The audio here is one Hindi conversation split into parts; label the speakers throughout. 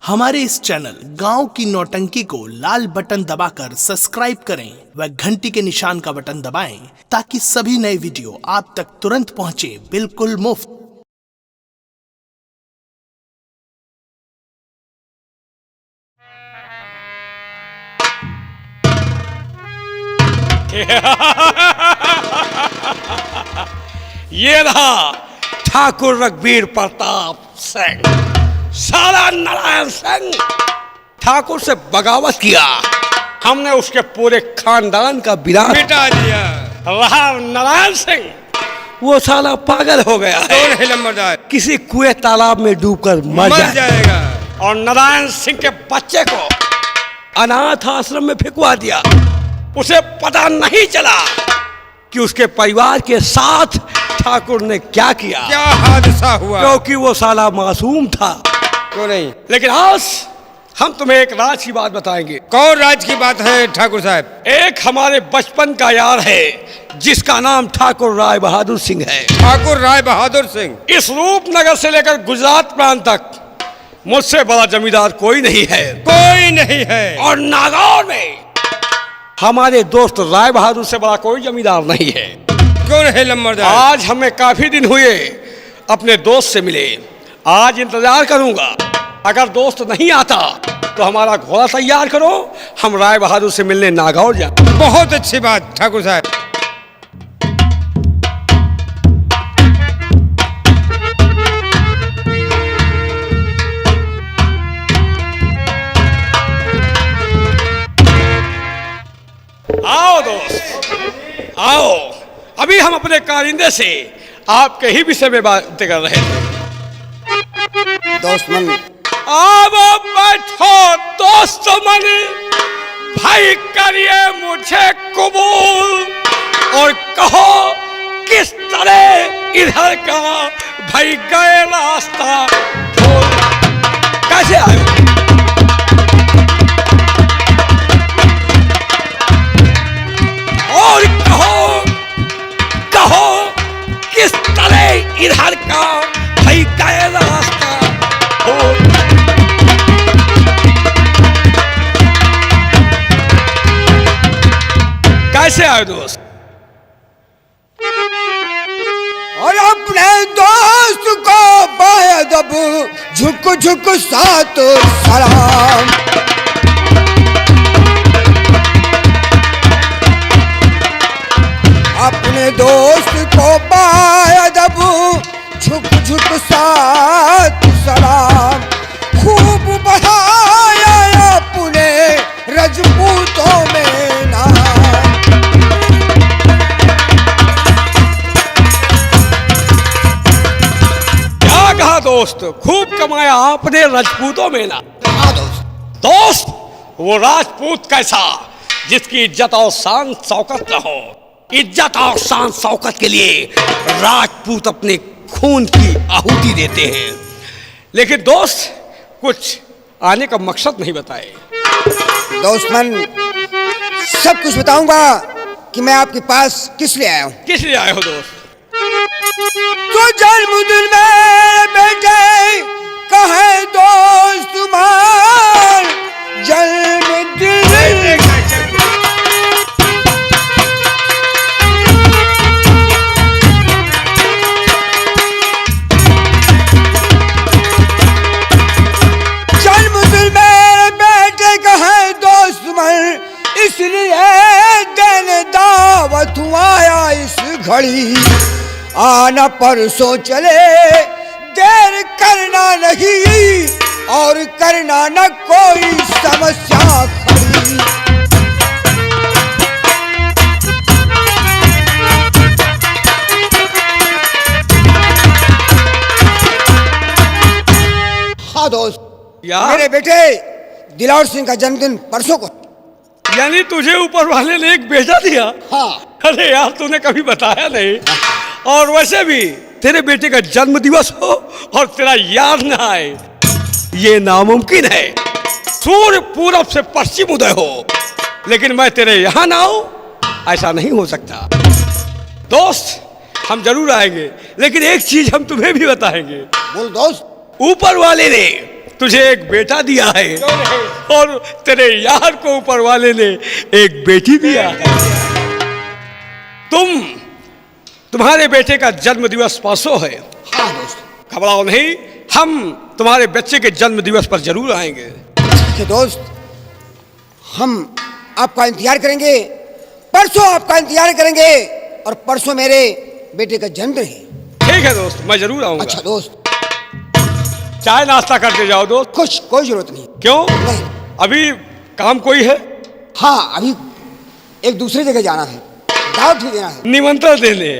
Speaker 1: हमारे इस चैनल गांव की नौटंकी को लाल बटन दबाकर सब्सक्राइब करें व घंटी के निशान का बटन दबाएं ताकि सभी नए वीडियो आप तक तुरंत पहुंचे बिल्कुल मुफ्त।
Speaker 2: ये रहा ठाकुर रघुवीर प्रताप सिंह, साला नारायण सिंह। ठाकुर से बगावत किया, हमने उसके पूरे खानदान का विनाश
Speaker 3: मिटा दिया।
Speaker 2: रहा नारायण सिंह, वो साला पागल हो गया है,
Speaker 3: कौन है लंबरदार?
Speaker 2: किसी कुएं तालाब में डूबकर मर
Speaker 3: जाएगा।
Speaker 2: और नारायण सिंह के बच्चे को अनाथ आश्रम में फेंकवा दिया। उसे पता नहीं चला कि उसके परिवार के साथ ठाकुर ने क्या किया,
Speaker 3: क्या हादसा हुआ?
Speaker 2: क्योंकि वो साला मासूम था।
Speaker 3: क्यों नहीं?
Speaker 2: लेकिन आज हम तुम्हें एक राज की बात बताएंगे।
Speaker 3: कौन राज की बात है ठाकुर साहब?
Speaker 2: एक हमारे बचपन का यार है जिसका नाम ठाकुर राय बहादुर सिंह है।
Speaker 3: ठाकुर राय बहादुर सिंह?
Speaker 2: इस रूपनगर से लेकर गुजरात प्रांत तक मुझसे बड़ा जमींदार कोई नहीं है,
Speaker 3: कोई नहीं है।
Speaker 2: और नागौर में हमारे दोस्त राय बहादुर से बड़ा कोई जमींदार नहीं है।
Speaker 3: कौन है लंबरदार?
Speaker 2: आज हमें काफी दिन हुए अपने दोस्त से मिले, आज इंतजार करूंगा। अगर दोस्त नहीं आता तो हमारा घोड़ा तैयार करो, हम राय बहादुर से मिलने नागौर जाए।
Speaker 3: बहुत अच्छी बात ठाकुर साहब।
Speaker 2: आओ दोस्त आओ। अभी हम अपने कारिंदे से आपके ही विषय में बातें कर रहे थे।
Speaker 4: दोस्त मन,
Speaker 2: अब बैठो दोस्त मन, भाई करिए मुझे कबूल और कहो किस तरह इधर का भाई गए रास्ता कैसे आए? और कहो किस तरह इधर का भाई गए रास्ता हो? कैसे आए दोस्त?
Speaker 4: और अपने दोस्त को बायदब झुक झुक सात सलाम। अपने दोस्त को बायदब झुक झुक सात सलाम। खूब बढ़ाया अपने रजपूतों में नाम।
Speaker 2: क्या कहा दोस्त? खूब कमाया आपने राजपूतों में ना?
Speaker 4: हाँ दोस्त।
Speaker 2: दोस्त वो राजपूत कैसा जिसकी इज्जत और शान शौकत न हो? इज्जत और शान शौकत के लिए राजपूत अपने खून की आहुति देते हैं। लेकिन दोस्त कुछ आने का मकसद नहीं बताए।
Speaker 4: दोस्त मन, सब कुछ बताऊंगा कि मैं आपके पास किस लिए आया हूँ।
Speaker 2: किस लिए आए हो दोस्त?
Speaker 4: तो जन्मदिन में बेटे कहे दोस्त तुम्हार जन्मदिन। जन्मदिन में बेटे कहे दोस्त तुम्हार, इसलिए देने दावत हुआ आया इस घड़ी। आना परसों चले, देर करना नहीं और करना न कोई समस्या खड़ी। हाँ दोस्त,
Speaker 2: यार
Speaker 4: मेरे बेटे दिलौर सिंह का जन्मदिन परसों को।
Speaker 2: यानी तुझे ऊपर वाले ने एक बेटा दिया?
Speaker 4: हाँ।
Speaker 2: अरे यार तूने कभी बताया नहीं। और वैसे भी तेरे बेटे का जन्म दिवस हो और तेरा याद न आए, ये नामुमकिन है। सूर्य पूरब से पश्चिम उदय हो लेकिन मैं तेरे यहाँ ना आऊं, ऐसा नहीं हो सकता। दोस्त हम जरूर आएंगे, लेकिन एक चीज हम तुम्हें भी बताएंगे।
Speaker 4: बोल दोस्त।
Speaker 2: ऊपर वाले ने तुझे एक बेटा दिया है और तेरे यार को ऊपर वाले ने एक बेटी दिया है। तुम्हारे बेटे का जन्म दिवस परसों है।
Speaker 4: हाँ दोस्त।
Speaker 2: घबराओ नहीं, हम तुम्हारे बच्चे के जन्म दिवस पर जरूर आएंगे।
Speaker 4: ठीक है दोस्त, हम आपका इंतजार करेंगे, परसों आपका इंतजार करेंगे, और परसों मेरे बेटे का जन्मदिन है।
Speaker 2: ठीक है दोस्त, मैं जरूर आऊंगा।
Speaker 4: अच्छा दोस्त,
Speaker 2: चाय नाश्ता करके जाओ दोस्त।
Speaker 4: कुछ कोई जरूरत नहीं।
Speaker 2: क्यों?
Speaker 4: नहीं।
Speaker 2: अभी काम कोई है?
Speaker 4: हाँ, अभी एक दूसरी जगह जाना है, दावत भी देना है।
Speaker 2: निमंत्रण देने।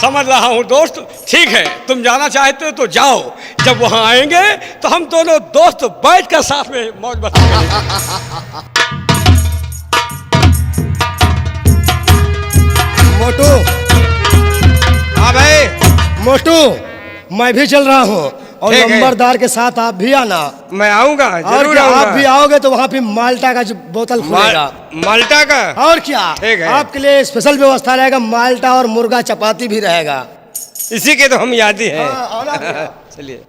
Speaker 2: समझ रहा हूँ दोस्त, ठीक है, तुम जाना चाहते हो तो जाओ। जब वहां आएंगे तो हम दोनों दोस्त बैठकर साथ में मौज मस्ती करेंगे।
Speaker 5: मोटू।
Speaker 3: हाँ भाई।
Speaker 5: मोटू, मैं भी चल रहा हूँ और
Speaker 3: ठीक है।
Speaker 5: नंबरदार के साथ आप भी आना।
Speaker 3: मैं आऊंगा,
Speaker 5: और
Speaker 3: जरूर
Speaker 5: क्या,
Speaker 3: आऊंगा।
Speaker 5: आप भी आओगे तो वहाँ पे माल्टा का जो बोतल खुलेगा।
Speaker 3: माल्टा का?
Speaker 5: और क्या,
Speaker 3: ठीक है।
Speaker 5: आपके लिए स्पेशल व्यवस्था रहेगा, माल्टा और मुर्गा चपाती भी रहेगा।
Speaker 3: इसी के तो हम याद ही हैं।
Speaker 5: हाँ, आना भैया।
Speaker 3: चलिए।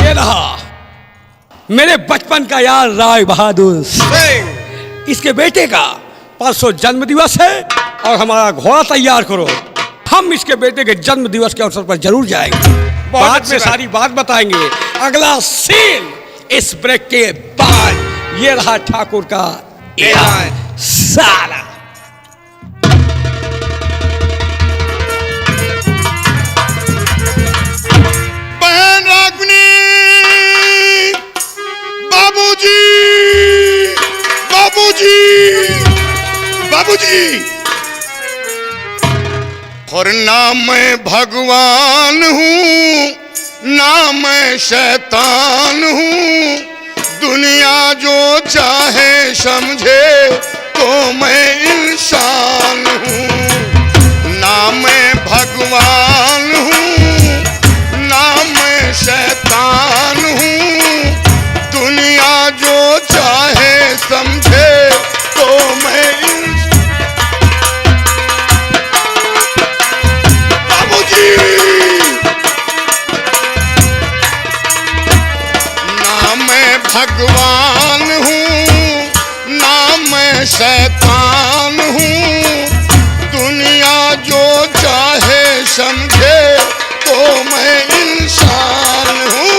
Speaker 2: ये रहा मेरे बचपन का यार राय बहादुर
Speaker 3: सिंह।
Speaker 2: इसके बेटे का परसों जन्म दिवस है और हमारा घोड़ा तैयार करो। हम इसके बेटे के जन्म दिवस के अवसर पर जरूर जाएंगे। बाद
Speaker 3: अच्छी
Speaker 2: में
Speaker 3: बात।
Speaker 2: सारी बात बताएंगे। अगला सीन इस ब्रेक के बाद। ये रहा ठाकुर का ऐलान। साला
Speaker 6: बहन रागनी, बाबूजी, बाबूजी, बाबूजी। और ना मैं भगवान हूँ ना मैं शैतान हूँ, दुनिया जो चाहे समझे तो मैं इंसान हूँ। ना मैं भगवान हूँ ना मैं शैतान हूँ, दुनिया जो चाहे समझे तो मैं बाबूजी। ना मैं भगवान हूँ ना मैं शैतान हूँ, दुनिया जो चाहे समझे तो मैं इंसान हूँ।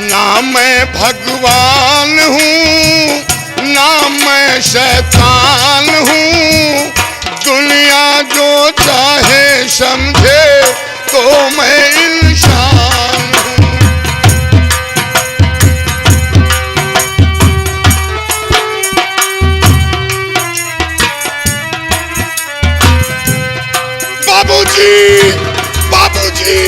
Speaker 6: ना मैं भगवान हूँ ना मैं शैतान हूँ, दुनिया जो चाहे समझे तो मैं इंसान हूँ। बाबूजी, बाबूजी।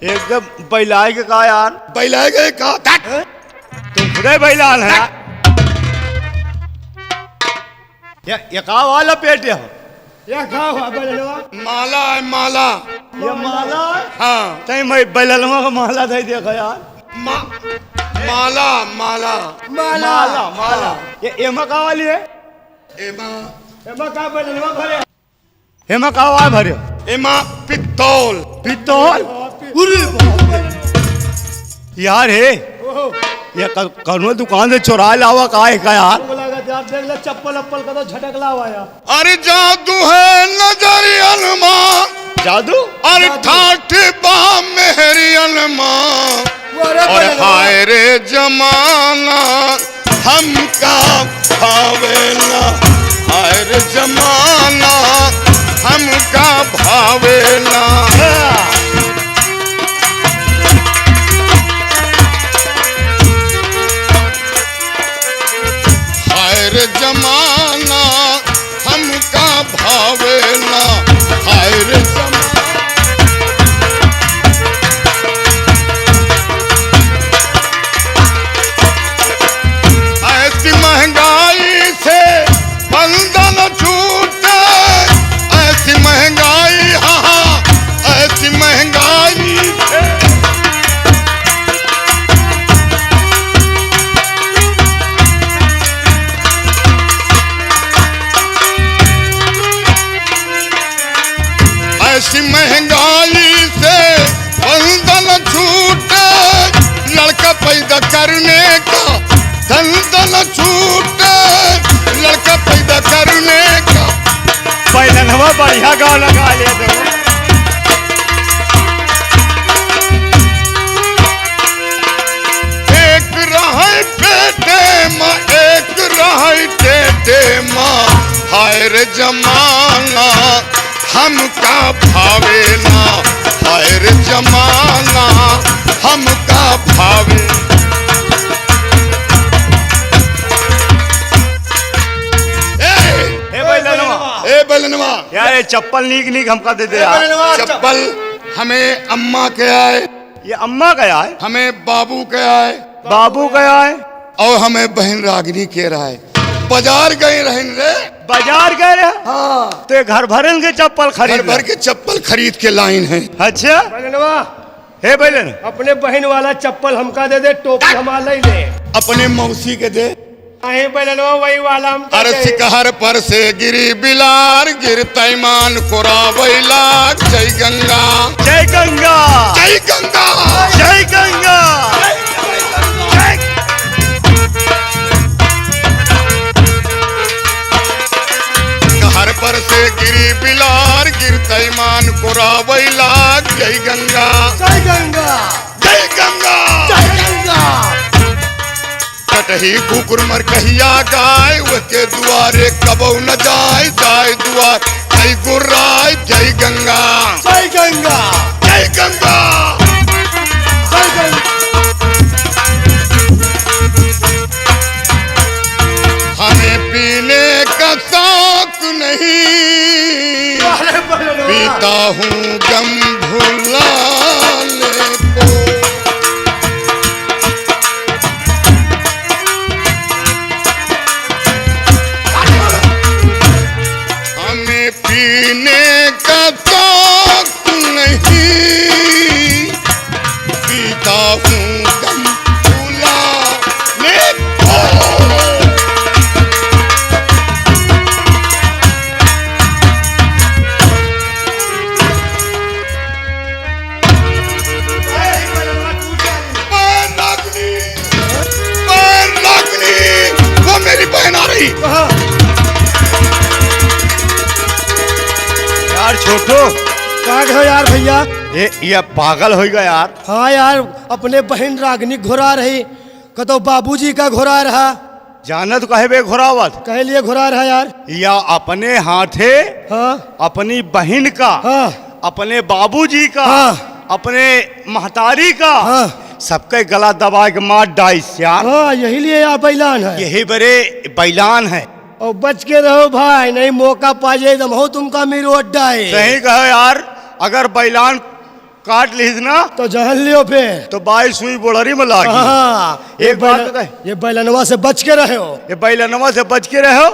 Speaker 5: एकदम बैलाए के का यार,
Speaker 6: बैला गए का
Speaker 5: तुम खुदे बैलाल है। ये का वाला पेट है? ये का हुआ बैलवा?
Speaker 6: माला है माला।
Speaker 5: ये माला?
Speaker 6: हाँ
Speaker 5: तई मैं बैलवा का माला दे देखा यार।
Speaker 6: माला माला
Speaker 5: माला माला। ये एमा का वाली है?
Speaker 6: एमा
Speaker 5: एमा का बैलवा भरे? एमा का वाला भरे?
Speaker 6: एमा पित्तौल।
Speaker 5: पित्तौल? यार है ये कौनो दुकान से चुरा लावा का है का यार? देख ले चप्पल अप्पल का तो झटक लावा यार।
Speaker 6: अरे जादू है नजर अलमान,
Speaker 5: जादू?
Speaker 6: अरे ठाठ बा मेहरी अलमान, और हाय रे जमाना हमका भावेला, हाय रे जमाना हमका भावेला। हाय रे जमाना हमका भावेला, हाय रे जमाना। ऐसी महंगाई से बंधन छूटे, ऐसी महंगाई हाँ ऐसी महंगाई
Speaker 5: बढ़िया गाँव लगा लिया तो।
Speaker 6: एक रहे पेटे माँ एक रहे टेटे माँ हाय रे जमाना हमका भावेला हाय रे जमाना हमका भावे। ए बैलनवा
Speaker 5: यार ये चप्पल नीक नीक हमका दे दे यार।
Speaker 6: चप्पल हमें अम्मा के आए,
Speaker 5: ये अम्मा का है,
Speaker 6: हमें बाबू के आए,
Speaker 5: बाबू का है,
Speaker 6: और हमें बहन रागिनी के रहे। बाजार गए रहन रे,
Speaker 5: बाजार गए रे।
Speaker 6: हाँ
Speaker 5: तो घर भरन के चप्पल
Speaker 6: घर
Speaker 5: खरीद
Speaker 6: भर के चप्पल खरीद के लाइन है।
Speaker 5: अच्छा
Speaker 2: बैलनवा
Speaker 5: हे बैलन
Speaker 2: अपने बहन वाला चप्पल हमका दे दे, टोपी हमारा ले ले।
Speaker 6: अपने मौसी के दे।
Speaker 2: आहे बैलनवा वही वाला हम
Speaker 6: अरे सिकहर पर से गिरी बिलार गिर तैमान कोरावैला जय गंगा
Speaker 5: जय गंगा
Speaker 6: जय गंगा
Speaker 5: जय गंगा।
Speaker 6: सिकहर पर से गिरी बिलार गिर तैमान कोरावैला जय गंगा
Speaker 2: जय गंगा
Speaker 6: जय गंगा
Speaker 2: जय गंगा।
Speaker 6: कटही कुकुर मर कहिया गाय उसके दुआरे कबौ न जाय जाय दुआर जय गुर्राय जय गंगा
Speaker 2: जय गंगा
Speaker 6: जय गंगा।
Speaker 2: जय गंगा।
Speaker 6: हमें पीने का शौक नहीं
Speaker 2: अरे बैलनवा
Speaker 6: पीता हूँ गम भुलाने को। हमें पीने का शौक नहीं पीता हूँ गम भुलाने को। वो मेरी बहन आ रही।
Speaker 5: यार छोटो
Speaker 2: कहाँ गए यार भैया?
Speaker 5: ये पागल हो गया यार।
Speaker 2: हाँ यार अपने बहन रागनी घुरा रही, कतो बाबूजी का घुरा रहा,
Speaker 5: जानत कहे बे घोरावत
Speaker 2: कहे लिए घुरा रहा यार।
Speaker 5: या अपने हाथे
Speaker 2: हाँ
Speaker 5: अपनी बहन का,
Speaker 2: हाँ
Speaker 5: अपने बाबूजी का,
Speaker 2: हाँ।
Speaker 5: अपने महतारी का,
Speaker 2: हाँ।
Speaker 5: सबके गला दबा के मार डाइस यार।
Speaker 2: हाँ यही लिए यार बैलान है।
Speaker 5: यही बड़े बैलान है।
Speaker 2: और बच के रहो भाई, नहीं मौका पा जाए तो हो तुमका मेरो अड्डा है।
Speaker 5: सही कहो यार, अगर बैलान काट लीज ना
Speaker 2: तो जहन लियो फिर।
Speaker 5: तो बाई सुई बोड़री में लागी।
Speaker 2: हाँ
Speaker 5: एक बात बताए,
Speaker 2: ये बैलनवा से बच के रहे हो।
Speaker 5: ये बैलनवा से बच के रहो।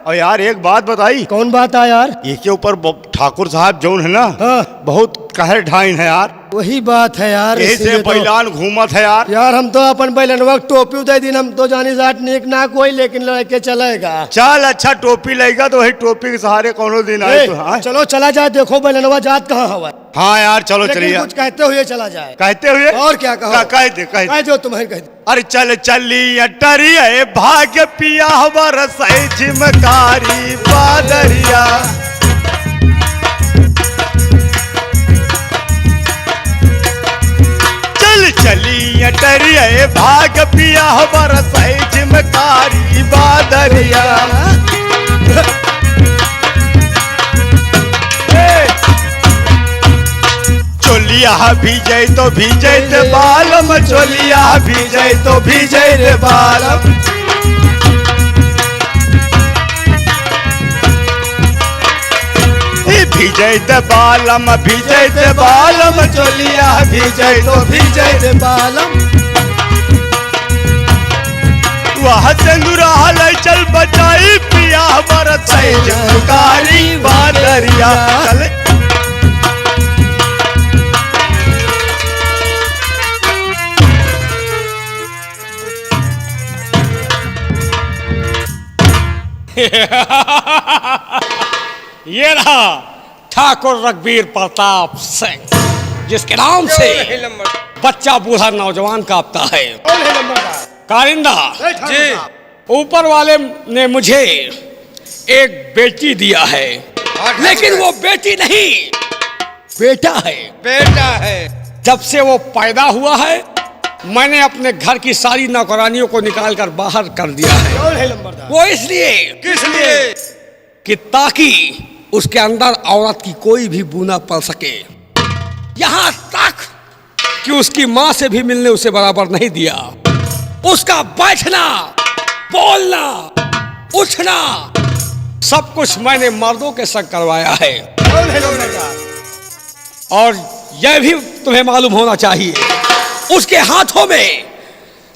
Speaker 5: और यार एक बात बताई,
Speaker 2: कौन बात है यार?
Speaker 5: ये के ऊपर ठाकुर साहब जौन है ना,
Speaker 2: हाँ।
Speaker 5: बहुत कहर ढाइन है यार।
Speaker 2: वही बात है यार,
Speaker 5: यही
Speaker 2: इसीलिए
Speaker 5: से
Speaker 2: तो-
Speaker 5: बैलान घूमत है यार।
Speaker 2: यार हम तो अपन बैलनवा टोपी उदय दिन हम तो जानी जाट नेक ना कोई, लेकिन लड़के चलेगा।
Speaker 5: चल अच्छा टोपी लेगा तो वही टोपी के सहारे कोनो दिन आए तो। हाँ
Speaker 2: चलो चला जाए, देखो बैलनवा जात कहाँ हवा।
Speaker 5: हाँ यार चलो
Speaker 2: लेकिन
Speaker 5: चलिए।
Speaker 2: कुछ कहते हुए चला जाए।
Speaker 5: कहते हुए
Speaker 2: और क्या कहो?
Speaker 5: कह दे
Speaker 2: कह दो तुम्हें कह दो।
Speaker 5: अरे चल चली अटरिया भाग्य पिया हमारा सही झिमकारी बादरिया। चल चली अटरिया भाग्य पिया हमारा सही झिमकारी बादरिया। चोलिया भीजै तो भीजै रे बालम, चोलिया भीजै तो भीजै रे बालम। भीजै ते बालम भीजै ते बालम, चोलिया भीजै तो भीजै रे बालम। वह चंदुरा हलै चल बचाई पिया बरत जमकारी बादरिया। चल
Speaker 2: ये रहा ठाकुर रघुवीर प्रताप सिंह, जिसके नाम से बच्चा बूढ़ा नौजवान कांपता है। कारिंदा
Speaker 3: जी
Speaker 2: ऊपर वाले ने मुझे एक बेटी दिया है। लेकिन वो बेटी नहीं, बेटा है।
Speaker 3: बेटा है।
Speaker 2: जब से वो पैदा हुआ है मैंने अपने घर की सारी नौकरानियों को निकाल कर बाहर कर दिया है। वो इसलिए
Speaker 3: किस लिए?
Speaker 2: कि ताकि उसके अंदर औरत की कोई भी बू ना पड़ सके। यहां तक कि उसकी मां से भी मिलने उसे बराबर नहीं दिया। उसका बैठना, बोलना, उठना सब कुछ मैंने मर्दों के संग करवाया है। और यह भी तुम्हें मालूम होना चाहिए, उसके हाथों में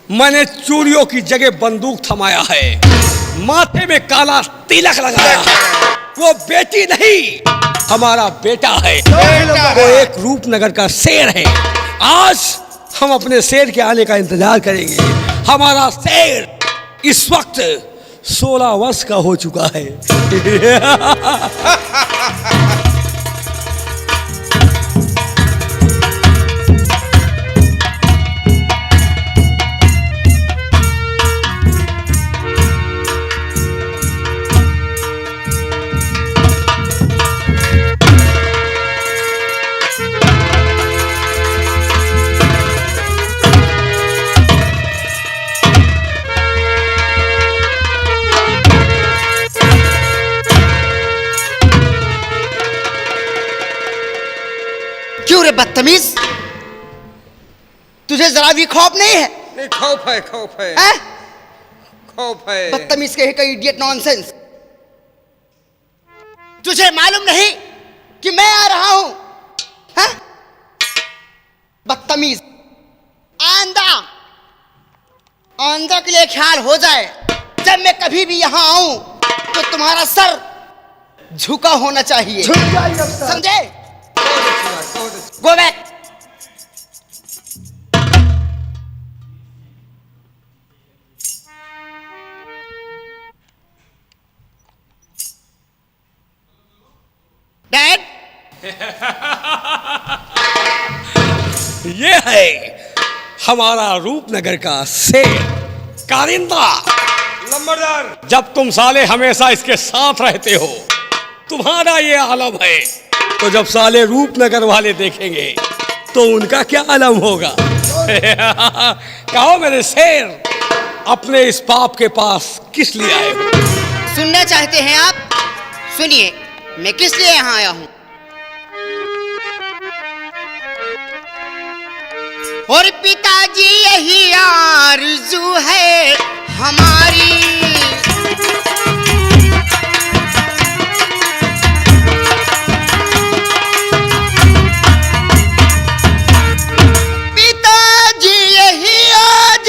Speaker 2: मैंने चूड़ियों की जगह बंदूक थमाया है, माथे में काला तिलक लगाया है। वो बेटी नहीं, हमारा बेटा है। वो एक रूपनगर का शेर है। आज हम अपने शेर के आने का इंतजार करेंगे। हमारा शेर इस वक्त 16 वर्ष का हो चुका है।
Speaker 4: क्यों रे बदतमीज, तुझे जरा भी खौफ नहीं है?
Speaker 3: नहीं, खौफ है, खौफ है,
Speaker 4: हैं?
Speaker 3: खौफ है।
Speaker 4: बदतमीज कहे का इडियट नॉनसेंस। तुझे मालूम नहीं कि मैं आ रहा हूं? हैं? बदतमीज। आंधा आंधा के लिए ख्याल हो जाए, जब मैं कभी भी यहां आऊं तो तुम्हारा सर झुका होना चाहिए, समझे? Go back. डैड,
Speaker 2: ये है हमारा रूपनगर का शेर कारिंदा।
Speaker 3: नंबरदार।
Speaker 2: जब तुम साले हमेशा इसके साथ रहते हो, तुम्हारा ये आलम है, तो जब साले रूपनगर वाले देखेंगे तो उनका क्या आलम होगा? कहो मेरे शेर, अपने इस पाप के पास किस लिए आए हो?
Speaker 4: सुनना चाहते हैं आप? सुनिए, मैं किस लिए यहां आया हूं। और पिताजी यही आरज़ू है हमारी, पिताजी यही आज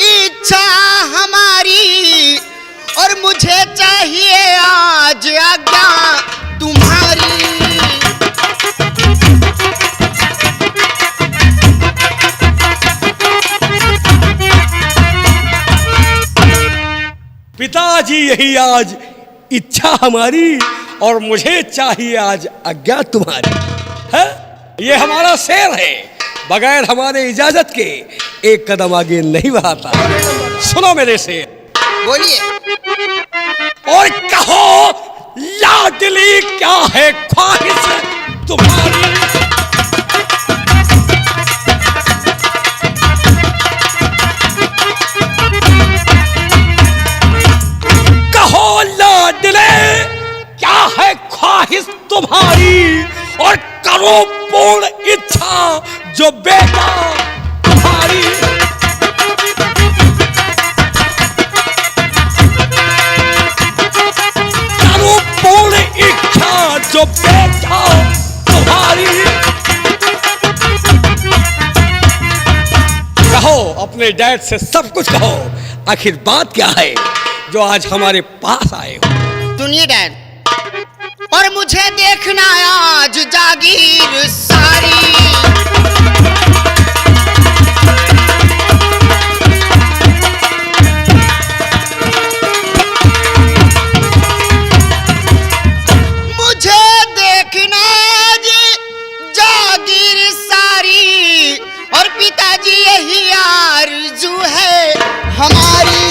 Speaker 4: इच्छा हमारी, और मुझे चाहिए आज आज्ञा तुम्हारी।
Speaker 2: पिताजी यही आज इच्छा हमारी, और मुझे चाहिए आज आज्ञा तुम्हारी। है? ये हमारा शेर है, बगैर हमारे इजाजत के एक कदम आगे नहीं बढ़ाता। सुनो मेरे शेर,
Speaker 4: बोलिए।
Speaker 2: और कहो लाडली क्या है ख्वाहिश तुम्हारी? कहो लाडले क्या है ख्वाहिश तुम्हारी, और करो पूर्ण इच्छा जो बेटा तुम्हारी। करो पूर्ण इच्छा जो बेटा तुम्हारी। कहो अपने डैड से सब कुछ कहो, आखिर बात क्या है जो आज हमारे पास आए हो?
Speaker 4: सुनिए डैड, और मुझे देखना आज जागीर सारी, मुझे देखना आज जागीर सारी, और पिताजी यही आरज़ू है हमारी।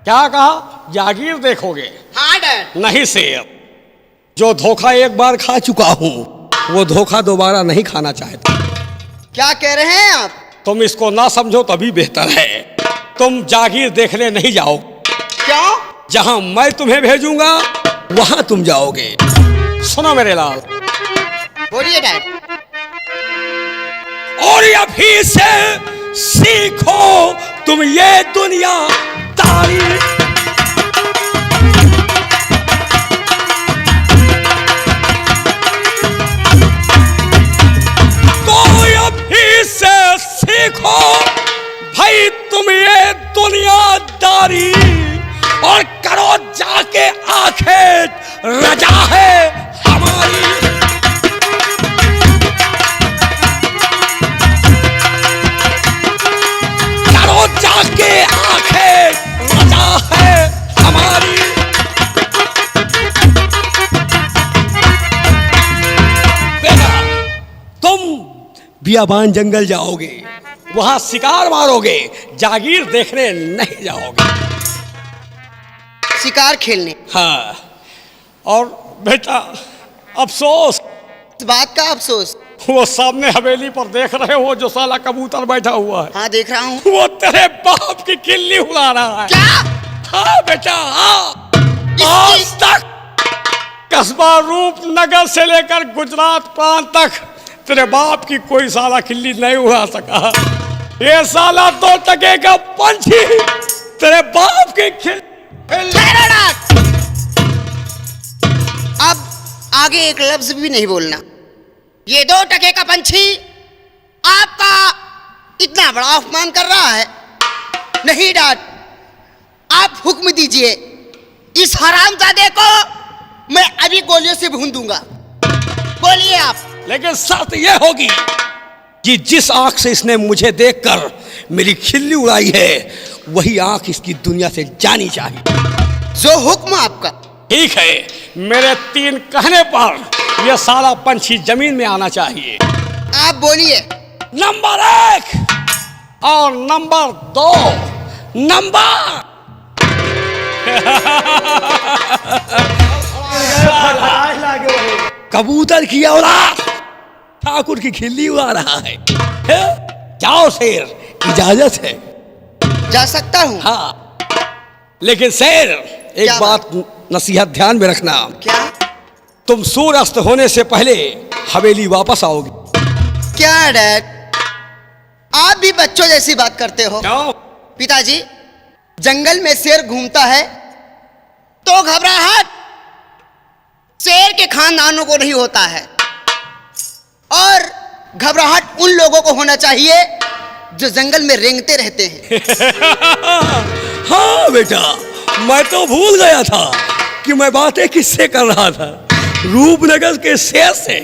Speaker 2: क्या कहा? जागीर देखोगे?
Speaker 4: हाँ डैड?
Speaker 2: नहीं शेर, जो धोखा एक बार खा चुका हूँ वो धोखा दोबारा नहीं खाना चाहता।
Speaker 4: क्या कह रहे हैं आप?
Speaker 2: तुम इसको ना समझो तभी बेहतर है। तुम जागीर देखने नहीं जाओ।
Speaker 4: क्यों?
Speaker 2: जहां मैं तुम्हें भेजूंगा वहां तुम जाओगे। सुनो मेरे लाल,
Speaker 4: बोलिए डैड।
Speaker 2: और अभी से सीखो तुम ये दुनिया दारी। तो अभी से सीखो भाई तुम ये दुनियादारी, और करो जाके आखिर रजा है हमारी। करो जाके आखिर रजा है हमारी। बेटा, तुम बियाबान जंगल जाओगे, वहां शिकार मारोगे, जागीर देखने नहीं जाओगे।
Speaker 4: शिकार खेलने?
Speaker 2: हाँ, और बेटा अफसोस,
Speaker 4: इस बात का अफसोस?
Speaker 2: वो सामने हवेली पर देख रहे हो जो साला कबूतर बैठा हुआ है,
Speaker 4: हाँ देख रहा हूँ।
Speaker 2: वो तेरे बाप की किल्ली उड़ा रहा है।
Speaker 4: क्या?
Speaker 2: हाँ बेटा, हाँ। आज तक कस्बा रूपनगर से लेकर गुजरात प्रांत तक तेरे बाप की कोई साला किल्ली नहीं उड़ा सका। ये साला 2 टके का पंछी तेरे बाप की किल्ली।
Speaker 4: अब आगे एक लफ्ज भी नहीं बोलना। ये 2 टके का पंछी आपका इतना बड़ा अपमान कर रहा है। नहीं डैड, आप हुक्म दीजिए, इस हरामजादे को मैं अभी गोलियों से भून दूंगा। बोलिए आप।
Speaker 2: लेकिन शर्त यह होगी कि जिस आंख से इसने मुझे देखकर मेरी खिल्ली उड़ाई है वही आंख इसकी दुनिया से जानी चाहिए।
Speaker 4: जो हुक्म आपका।
Speaker 2: ठीक है, मेरे 3 कहने पर यह साला पंछी जमीन में आना चाहिए।
Speaker 4: आप बोलिए।
Speaker 2: नंबर 1 और नंबर 2 नंबर। कबूतर की औलाद ठाकुर की खिल्ली उड़ा रहा है। जाओ शेर, इजाजत है।
Speaker 4: जा सकता हूँ?
Speaker 2: हाँ, लेकिन शेर एक
Speaker 4: क्या
Speaker 2: बात नसीहत ध्यान में रखना।
Speaker 4: क्या?
Speaker 2: तुम सूर्य अस्त होने से पहले हवेली वापस आओगे।
Speaker 4: क्या डैड, आप भी बच्चों जैसी बात करते हो।
Speaker 2: क्यों?
Speaker 4: पिताजी, जंगल में शेर घूमता है तो घबराहट शेर के खानदानों को नहीं होता है, और घबराहट उन लोगों को होना चाहिए जो जंगल में रेंगते रहते हैं।
Speaker 2: हाँ बेटा, मैं तो भूल गया था कि मैं बातें किससे कर रहा था। रूपनगर के शेर से।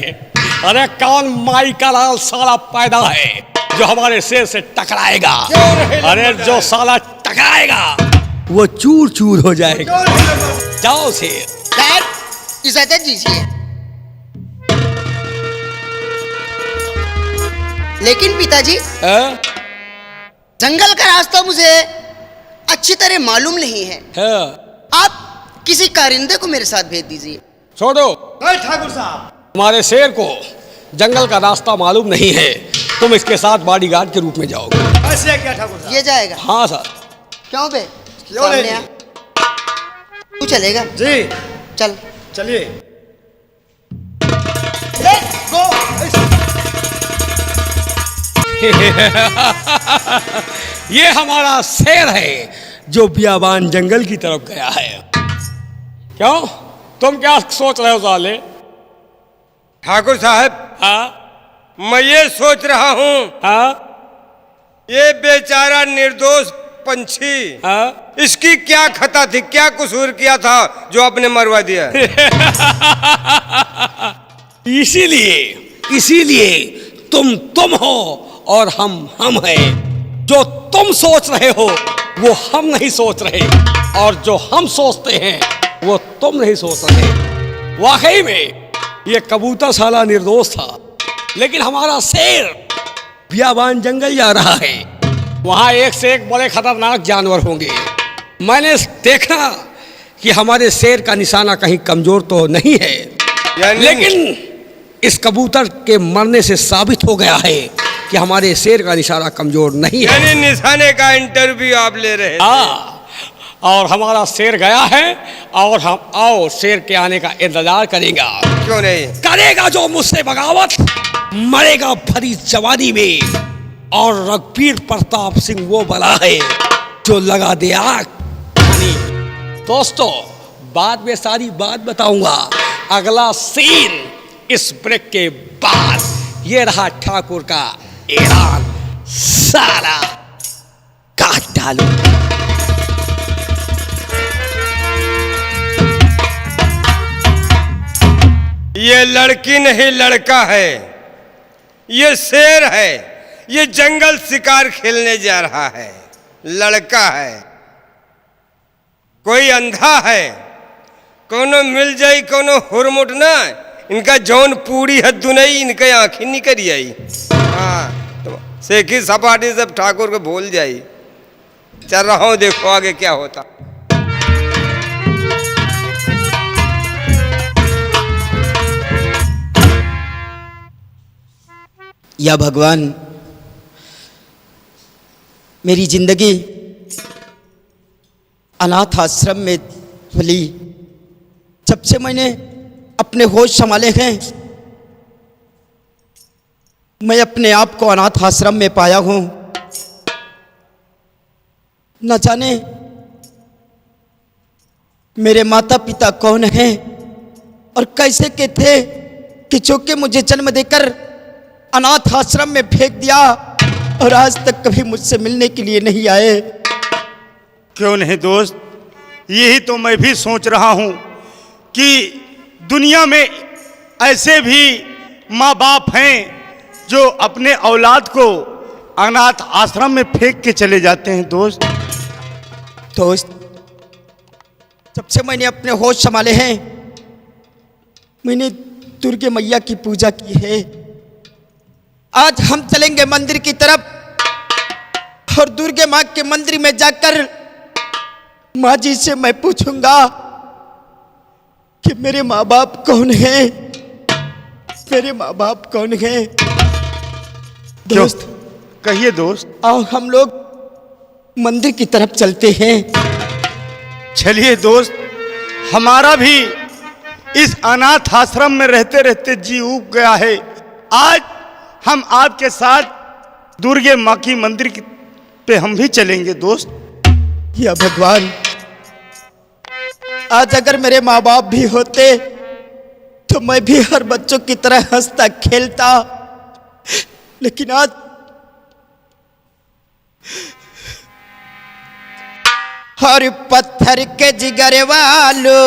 Speaker 2: अरे कौन माई का लाल साला पैदा है जो हमारे शेर से टकराएगा? अरे जो साला टकराएगा वो चूर चूर हो जाएगा। जाओ शेर।
Speaker 4: डैड, इजाजत दीजिए। लेकिन पिताजी, जंगल का रास्ता मुझे अच्छी तरह मालूम नहीं है। आप किसी कारिंदे को मेरे साथ भेज दीजिए।
Speaker 2: छोड़ो
Speaker 5: ठाकुर साहब,
Speaker 2: हमारे शेर को जंगल का रास्ता मालूम नहीं है। तुम इसके साथ बॉडीगार्ड के रूप में जाओगे।
Speaker 5: ऐसे क्या ठाकुर साहब?
Speaker 4: ये जाएगा?
Speaker 2: हाँ सर।
Speaker 4: क्यों बे?
Speaker 5: क्यों
Speaker 4: सामने
Speaker 5: नहीं?
Speaker 4: आ। तू चलेगा?
Speaker 5: जी
Speaker 4: चल।
Speaker 5: चलिए।
Speaker 4: Let's go।
Speaker 2: ये हमारा शेर है जो बियाबान जंगल की तरफ गया है। क्यों, तुम क्या सोच रहे हो साले?
Speaker 3: ठाकुर साहब,
Speaker 2: हाँ
Speaker 3: मैं ये सोच रहा हूँ,
Speaker 2: हाँ
Speaker 3: ये बेचारा निर्दोष पंछी,
Speaker 2: हाँ।
Speaker 3: इसकी क्या खता थी, क्या कसूर किया था जो आपने मरवा दिया?
Speaker 2: इसीलिए तुम हो और हम हैं। जो तुम सोच रहे हो वो हम नहीं सोच रहे, और जो हम सोचते हैं वो तुम नहीं सोच रहे। वाकई में ये कबूतर साला निर्दोष था, लेकिन हमारा शेर बियाबान जंगल जा रहा है। वहाँ एक से एक बड़े खतरनाक जानवर होंगे। मैंने देखा कि हमारे शेर का निशाना कहीं कमजोर तो नहीं है, लेकिन इस कबूतर के मरने से साबित हो गया है कि हमारे शेर का निशाना कमजोर नहीं है।
Speaker 3: यानी निशाने का इंटरव्यू आप ले रहे थे।
Speaker 2: और हमारा शेर गया है और हम आओ शेर के आने का इंतजार करेगा।
Speaker 3: क्यों नहीं
Speaker 2: करेगा जो मुझसे बगावत, मरेगा भरी जवानी में। और रघुवीर प्रताप सिंह वो बला है जो लगा दे आग पानी। दोस्तों, बाद में सारी बात बताऊंगा। अगला सीन इस ब्रेक के बाद। ये रहा ठाकुर का ऐलान, सारा काट डालो।
Speaker 3: ये लड़की नहीं लड़का है, ये शेर है, ये जंगल शिकार खेलने जा रहा है। लड़का है, कोई अंधा है, कोनो मिल जाई कोनो हुरमुट ना, इनका जौन पूरी हद्दू नहीं, इनके आँखी निकल आई। हाँ, तो सेखी सपाटी सब ठाकुर को भूल जाई। चल रहा हूँ, देखो आगे क्या होता।
Speaker 4: या भगवान, मेरी जिंदगी अनाथ आश्रम में पली। जब से मैंने अपने होश संभाले हैं, मैं अपने आप को अनाथ आश्रम में पाया हूं। न जाने मेरे माता पिता कौन हैं और कैसे के थे कि जो कि मुझे जन्म देकर अनाथ आश्रम में फेंक दिया और आज तक कभी मुझसे मिलने के लिए नहीं आए।
Speaker 5: क्यों नहीं दोस्त, यही तो मैं भी सोच रहा हूँ कि दुनिया में ऐसे भी माँ बाप हैं जो अपने औलाद को अनाथ आश्रम में फेंक के चले जाते हैं। दोस्त
Speaker 4: जब से मैंने अपने होश संभाले हैं, मैंने दुर्गे मैया की पूजा की है। आज हम चलेंगे मंदिर की तरफ और दुर्गे माँ के मंदिर में जाकर माँ जी से मैं पूछूंगा कि मेरे माँ बाप कौन हैं, मेरे माँ बाप कौन हैं। दोस्त,
Speaker 5: कहिए दोस्त।
Speaker 4: आओ हम लोग मंदिर की तरफ चलते हैं।
Speaker 5: चलिए दोस्त, हमारा भी इस अनाथ आश्रम में रहते रहते जी उब गया है। आज हम आपके साथ दुर्गे माँ की मंदिर पे हम भी चलेंगे दोस्त।
Speaker 4: या भगवान, आज अगर मेरे माँ बाप भी होते तो मैं भी हर बच्चों की तरह हंसता खेलता, लेकिन आज हर पत्थर के जिगर वालों,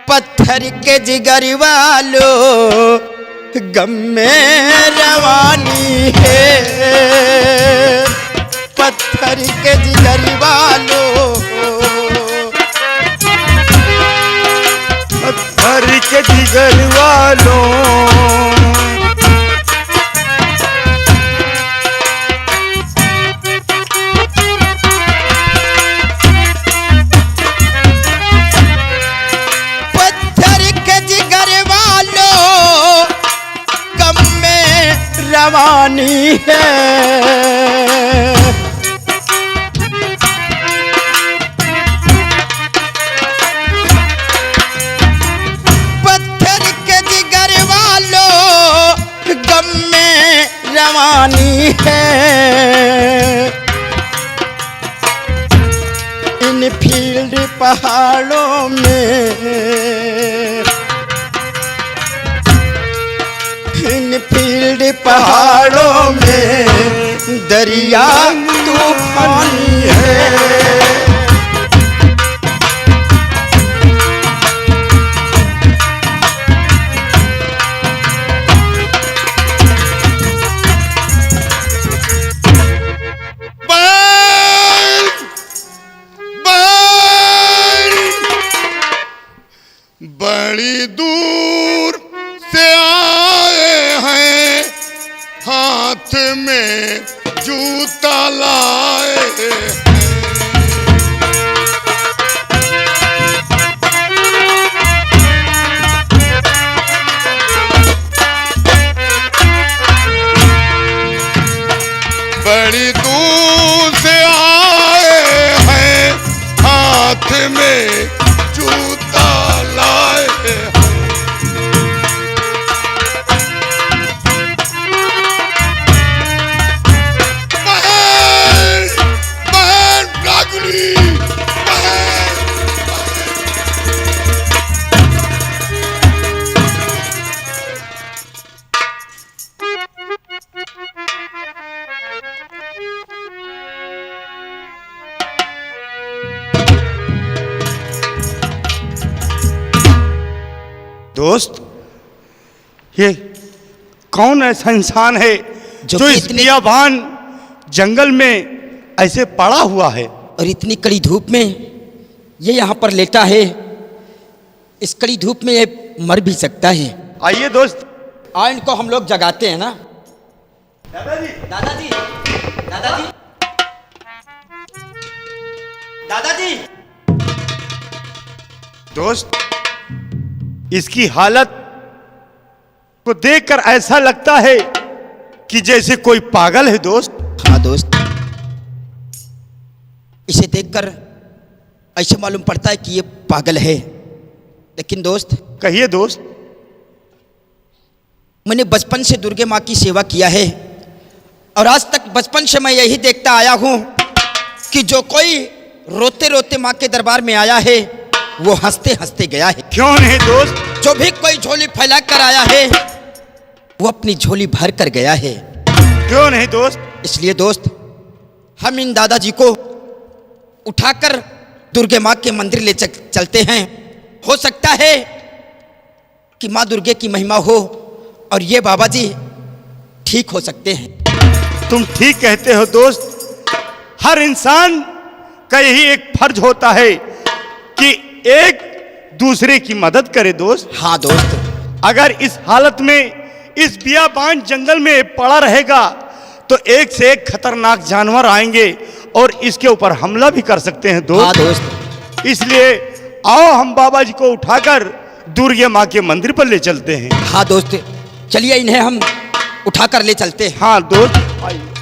Speaker 4: पत्थर के जिगर वालों, गम में रवानी है। पत्थर के जिगर वालों,
Speaker 5: पत्थर के जिगर वालों,
Speaker 4: रवानी है। पत्थर के जिगर वालों, गम में रवानी है। इन फील्ड पहाड़ों में, इन फील्ड पहाड़ों में दरिया तूफानी है।
Speaker 6: बड़ी दूर से आए हैं, हाथ में जूता लाए हैं।
Speaker 5: दोस्त, ये कौन ऐसा इंसान है
Speaker 4: जो
Speaker 5: जो
Speaker 4: कि
Speaker 5: इस
Speaker 4: इतने-
Speaker 5: बियाबान जंगल में ऐसे पड़ा हुआ है?
Speaker 7: और इतनी कड़ी धूप में ये यहाँ पर लेटा है। इस कड़ी धूप में ये मर भी सकता है।
Speaker 5: आइए दोस्त।
Speaker 7: आ, इनको हम लोग जगाते हैं ना।
Speaker 5: दादाजी,
Speaker 7: दादाजी, दादाजी, दादाजी।
Speaker 5: दोस्त, इसकी हालत को देखकर ऐसा लगता है कि जैसे कोई पागल है दोस्त।
Speaker 7: हाँ दोस्त, इसे देखकर ऐसे मालूम पड़ता है कि ये पागल है। लेकिन दोस्त,
Speaker 5: कहिए दोस्त।
Speaker 7: मैंने बचपन से दुर्गे माँ की सेवा किया है और आज तक बचपन से मैं यही देखता आया हूँ कि जो कोई रोते रोते माँ के दरबार में आया है वो हंसते हंसते गया है।
Speaker 5: क्यों नहीं दोस्त?
Speaker 7: जो भी कोई झोली फैला कर आया है वो अपनी झोली भर कर गया है।
Speaker 5: क्यों नहीं दोस्त?
Speaker 7: इसलिए दोस्त, हम इन दादाजी को उठाकर दुर्गे माँ के मंदिर ले चलते हैं। हो सकता है कि माँ दुर्गे की महिमा हो और ये बाबा जी ठीक हो सकते हैं।
Speaker 5: तुम ठीक कहते हो दोस्त। हर इंसान का यही एक फर्ज होता है कि एक दूसरे की मदद करे दोस्त।
Speaker 7: हाँ दोस्त,
Speaker 5: अगर इस हालत में इस बियाबान जंगल में पड़ा रहेगा तो एक से एक खतरनाक जानवर आएंगे और इसके ऊपर हमला भी कर सकते हैं दोस्त।
Speaker 7: हाँ दोस्त,
Speaker 5: इसलिए आओ हम बाबा जी को उठाकर दुर्गे माँ के मंदिर पर ले चलते हैं।
Speaker 7: हाँ दोस्त, चलिए इन्हें हम उठाकर ले चलते हैं।
Speaker 5: हाँ दोस्त, आइए।